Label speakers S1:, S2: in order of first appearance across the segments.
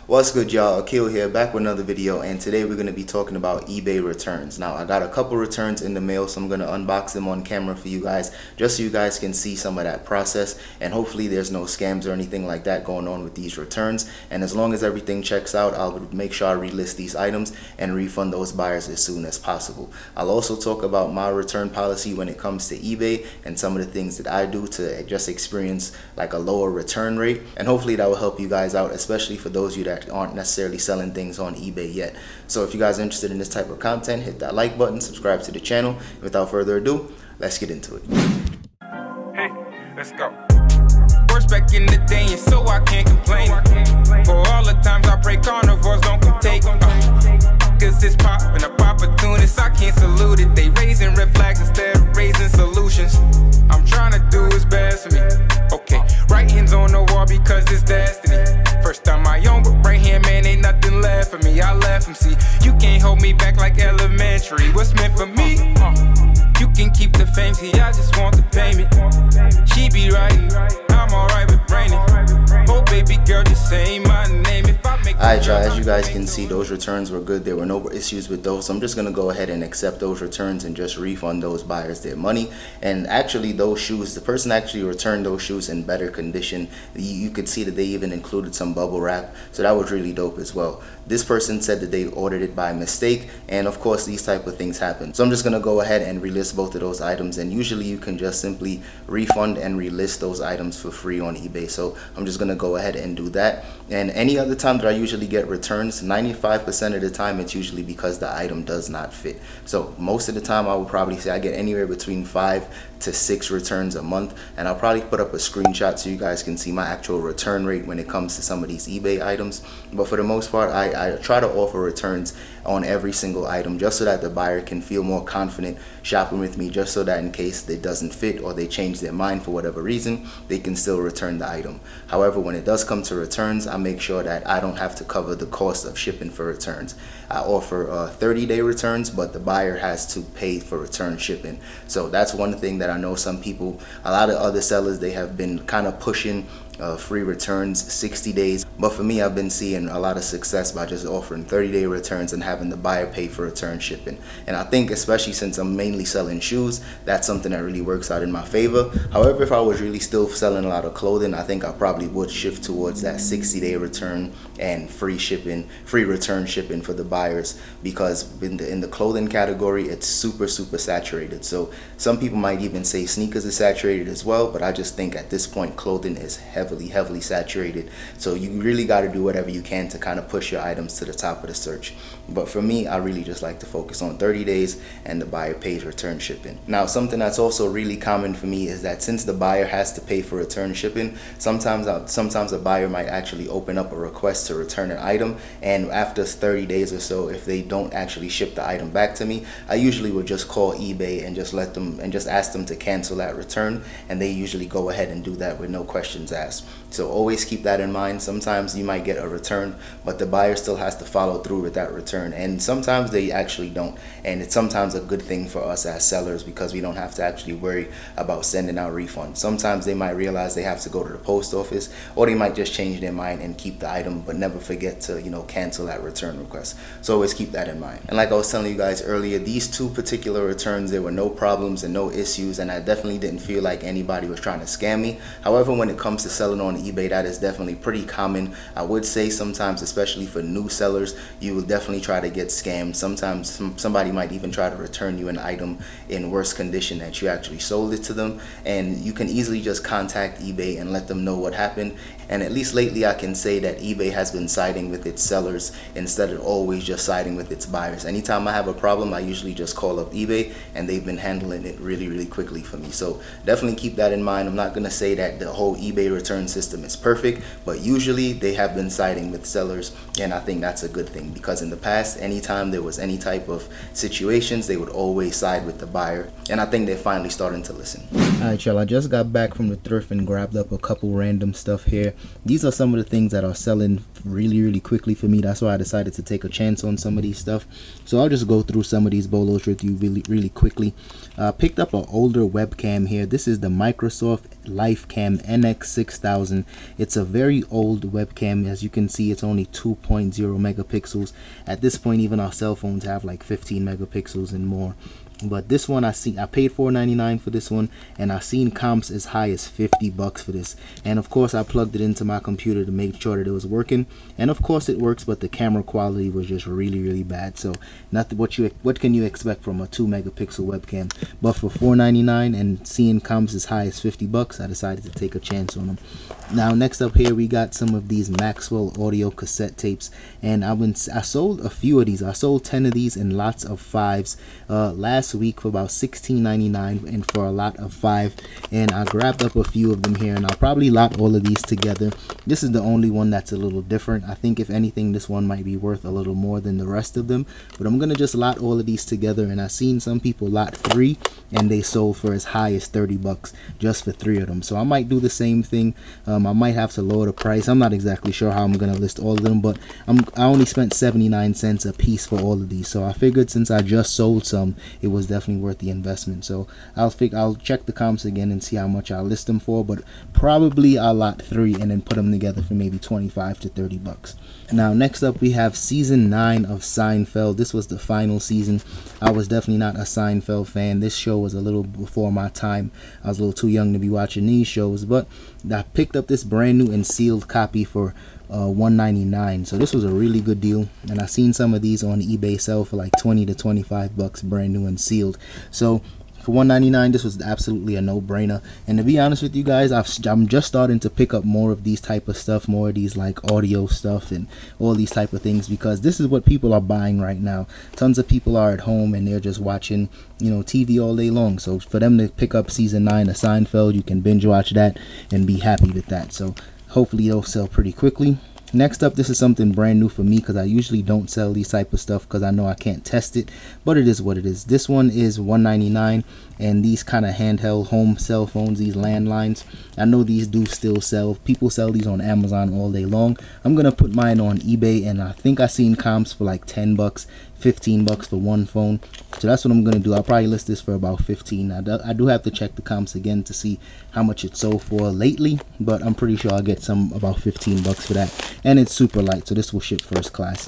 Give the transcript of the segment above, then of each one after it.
S1: What's good, y'all? Akil here, back with another video, and today we're going to be talking about eBay returns. Now, I got a couple returns in the mail, so I'm going to unbox them on camera for you guys, just so you guys can see some of that process, and hopefully there's no scams or anything like that going on with these returns. And as long as everything checks out, I'll make sure I relist these items and refund those buyers as soon as possible. I'll also talk about my return policy when it comes to eBay and some of the things that I do to just experience like a lower return rate, and hopefully that will help you guys out, especially for those of you that aren't necessarily selling things on eBay yet. So if you guys are interested in this type of content, hit that like button, subscribe to the channel. Without further ado, let's get into it.
S2: Hey, let's go. First back in the day, and so I can't complain. For all the times I pray carnivores don't come take. Cause it's poppin' up opportunists, I can't salute it. They raising red flags instead of raising solutions. I'm trying to do what's best for me. Okay, right hands on the wall because it's destiny. First time I own, but right hand man ain't nothing left for me. I left him, see, you can't hold me back like elementary. What's meant for me? You can keep the fame, see, I just want the payment. She be right, I'm alright with raining. Oh baby girl, just say my name if I make. Alright y'all, as you guys can see, those returns were good. There were no issues with those, so I'm just gonna go ahead and accept those returns and just refund those buyers their money. And actually those shoes, the person actually returned those shoes in better condition. You could see that they even included some bubble wrap, so that was really dope as well. This person said that they ordered it by mistake, and of course these type of things happen. So I'm just gonna go ahead and relist both of those items, and usually you can just simply refund and relist those items for free on eBay. So I'm just gonna go ahead and do that. And any other time that I usually get returns, 95% of the time it's usually because the item does not fit. So most of the time I would probably say I get anywhere between 5 to 6 returns a month, and I'll probably put up a screenshot so you guys can see my actual return rate when it comes to some of these eBay items. But for the most part, I try to offer returns on every single item just so that the buyer can feel more confident shopping with me, just so that in case it doesn't fit or they change their mind for whatever reason, they can still return the item. However, when it does come to returns, I make sure that I don't have to cover the cost of shipping for returns. I offer 30-day returns, but the buyer has to pay for return shipping. So that's one thing that I know some people, a lot of other sellers, they have been kind of pushing free returns 60 days, but for me, I've been seeing a lot of success by just offering 30-day returns and having the buyer pay for return shipping. And I think especially since I'm mainly selling shoes, that's something that really works out in my favor. However, if I was really still selling a lot of clothing, I think I probably would shift towards that 60-day return and free return shipping for the buyers, because in the clothing category, it's super saturated. So some people might even say sneakers is saturated as well, but I just think at this point clothing is heavily saturated. So you really got to do whatever you can to kind of push your items to the top of the search. But for me, I really just like to focus on 30 days and the buyer pays return shipping. Now, something that's also really common for me is that since the buyer has to pay for return shipping, sometimes a buyer might actually open up a request to return an item, and after 30 days or so, if they don't actually ship the item back to me, I usually would just call eBay and just ask them to cancel that return, and they usually go ahead and do that with no questions asked. So always keep that in mind. Sometimes you might get a return, but the buyer still has to follow through with that return, and sometimes they actually don't. And it's sometimes a good thing for us as sellers, because we don't have to actually worry about sending out refunds. Sometimes they might realize they have to go to the post office, or they might just change their mind and keep the item, but never forget to, you know, cancel that return request. So always keep that in mind. And like I was telling you guys earlier, these two particular returns, there were no problems and no issues, and I definitely didn't feel like anybody was trying to scam me. However, when it comes to selling on eBay, that is definitely pretty common. I would say sometimes, especially for new sellers, you will definitely try to get scammed. Sometimes somebody might even try to return you an item in worse condition that you actually sold it to them, and you can easily just contact eBay and let them know what happened. And at least lately, I can say that eBay has been siding with its sellers instead of always just siding with its buyers. Anytime I have a problem, I usually just call up eBay, and they've been handling it really quickly for me. So definitely keep that in mind. I'm not going to say that the whole eBay return system is perfect, but usually they have been siding with sellers, and I think that's a good thing, because in the past, anytime there was any type of situations, they would always side with the buyer, and I think they're finally starting to listen. Alright y'all, I just got back from the thrift and grabbed up a couple random stuff here. These are some of the things that are selling really quickly for me. That's why I decided to take a chance on some of these stuff. So I'll just go through some of these bolos with you really quickly. Picked up an older webcam here. This is the Microsoft
S1: Lifecam Nx 6000. It's a very old webcam. As you can see, it's only 2.0 megapixels. At this point, even our cell phones have like 15 megapixels and more. But this one I paid $4.99 for this one, and I've seen comps as high as $50 for this. And of course I plugged it into my computer to make sure that it was working, and of course it works, but the camera quality was just really bad. So nothing, what can you expect from a 2 megapixel webcam? But for $4.99 and seeing comps as high as $50, I decided to take a chance on them. Now next up here we got some of these Maxwell audio cassette tapes, and I sold a few of these. I sold 10 of these in lots of 5s last week for about $16.99 and for a lot of 5, and I grabbed up a few of them here, and I'll probably lot all of these together. This is the only one that's a little different. I think if anything this one might be worth a little more than the rest of them, but I'm gonna just lot all of these together. And I've seen some people lot 3 and they sold for as high as $30 just for 3 of them. So I might do the same thing. I might have to lower the price. I'm not exactly sure how I'm gonna list all of them, but I only spent 79 cents a piece for all of these, so I figured since I just sold some, it was definitely worth the investment. So I'll check the comps again and see how much I'll list them for, but probably I'll lot 3 and then put them together for maybe $25 to $30. Now next up we have season 9 of Seinfeld. This was the final season. I was definitely not a Seinfeld fan. This show was a little before my time. I was a little too young to be watching these shows, but I picked up this brand new and sealed copy for $1.99. So this was a really good deal, and I've seen some of these on eBay sell for like $20 to $25 brand new and sealed. So for $1.99, this was absolutely a no-brainer. And to be honest with you guys, I'm just starting to pick up more of these type of stuff, more of these like audio stuff and all these type of things, because this is what people are buying right now. Tons of people are at home and they're just watching, you know, TV all day long. So for them to pick up season 9 of Seinfeld, you can binge watch that and be happy with that. So hopefully it'll sell pretty quickly. Next up, this is something brand new for me because I usually don't sell these type of stuff because I know I can't test it, but it is what it is. This one is $1.99, and these kind of handheld home cell phones, these landlines, I know these do still sell. People sell these on Amazon all day long. I'm gonna put mine on eBay, and I think I seen comps for like $10, $15 for one phone. So that's what I'm gonna do. I'll probably list this for about 15. I do have to check the comps again to see how much it sold for lately, but I'm pretty sure I'll get some about $15 for that. And it's super light, so this will ship first class.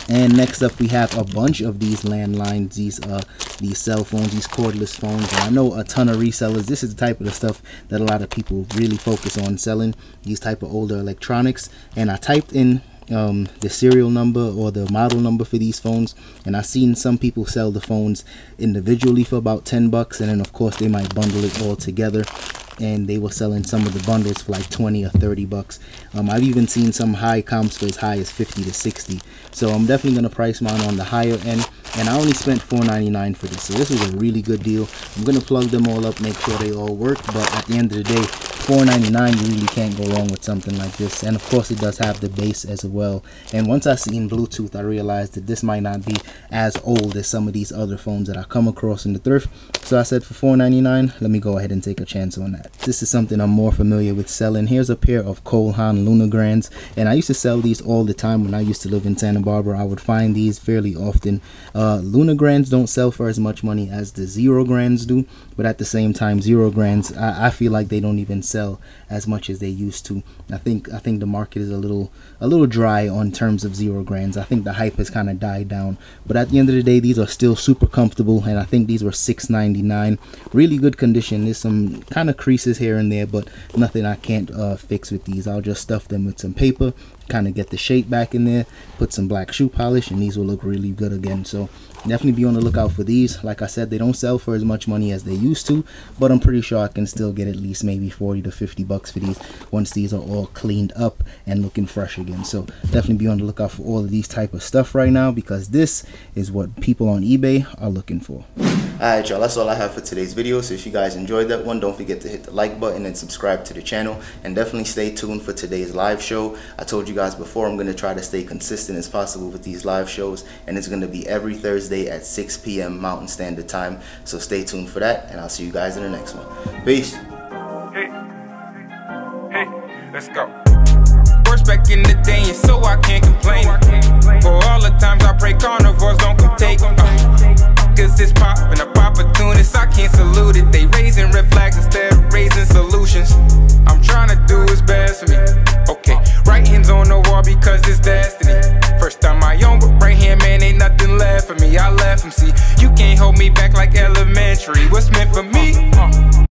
S1: And next up we have a bunch of these landlines, these cell phones, these cordless phones. And I know a ton of resellers. This is the type of the stuff that a lot of people really focus on selling, these type of older electronics. And I typed in the serial number or the model number for these phones, and I've seen some people sell the phones individually for about $10, and then of course they might bundle it all together, and they were selling some of the bundles for like $20 or $30. I've even seen some high comps for as high as $50 to $60. So I'm definitely gonna price mine on the higher end, and I only spent $4.99 for this. So this was a really good deal. I'm gonna plug them all up, make sure they all work, but at the end of the day, $4.99, you really can't go wrong with something like this. And of course it does have the base as well. And once I seen Bluetooth, I realized that this might not be as old as some of these other phones that I come across in the thrift. So I said for $4.99, let me go ahead and take a chance on that. This is something I'm more familiar with selling. Here's a pair of Haan Lunar grands, and I used to sell these all the time when I used to live in Santa Barbara. I would find these fairly often. Lunar grands don't sell for as much money as the zero grands do, but at the same time, zero grands, I feel like they don't even sell as much as they used to. I think the market is a little dry on terms of zero grands. I think the hype has kind of died down, but at the end of the day, these are still super comfortable, and I think these were $6.99. Really good condition. There's some kind of creases here and there, but nothing I can't fix with these. I'll just stuff them with some paper, kind of get the shape back in there, put some black shoe polish, and these will look really good again. So definitely be on the lookout for these. Like I said, they don't sell for as much money as they used to, but I'm pretty sure I can still get at least maybe $40 to $50 for these once these are all cleaned up and looking fresh again. So definitely be on the lookout for all of these type of stuff right now, because this is what people on eBay are looking for. Alright y'all, that's all I have for today's video. So if you guys enjoyed that one, don't forget to hit the like button and subscribe to the channel, and definitely stay tuned for today's live show. I told you guys before, I'm going to try to stay consistent as possible with these live shows, and it's going to be every Thursday at 6 p.m. Mountain Standard Time. So stay tuned for that, and I'll see you guys in the next one. Peace.
S2: Hey, let's go. First back in the day, and so I can't complain. For all the times I pray carnivores don't come take. Cause it's poppin' up opportunists, I can't salute it. They raising red flags instead of raising solutions. You can't hold me back like elementary. What's meant for me?